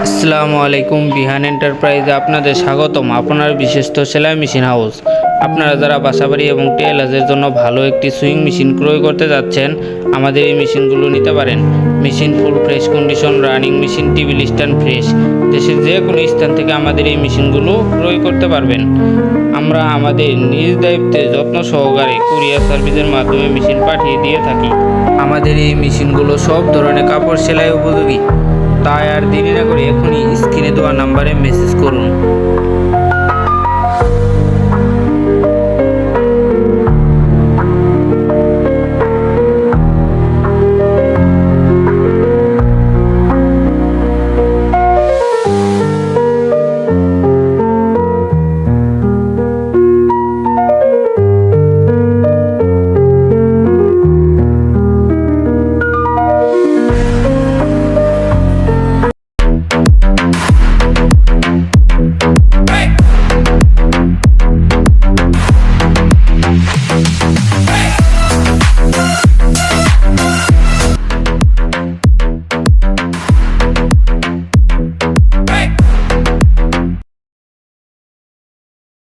আসসালামু আলাইকুম। বিহান এন্টারপ্রাইজে আপনাদের স্বাগতম। আপনার বিশ্বস্ত সেলাই মেশিন হাউস। আপনারা যারা বাসাবাড়ি এবং টেলার্সের জন্য ভালো একটি সুইং মেশিন ক্রয় করতে যাচ্ছেন, আমাদের এই মেশিনগুলো নিতে পারেন। Machine full fresh condition, running machine, table stand fresh. দেশের যে কোনো স্থান থেকে আমাদের এই মেশিনগুলো ক্রয় করতে পারবেন। আমরা আমাদের নিজ দায়িত্বে যত্ন সহকারে কুরিয়ার সার্ভিসের মাধ্যমে মেশিন পাঠিয়ে দিয়ে থাকি। আমাদের এই মেশিনগুলো সব ধরনের কাপড় সেলাই উপযোগী। তাই আর দেরি না করে এখনই স্ক্রিনে দেওয়া নাম্বারে মেসেজ করুন।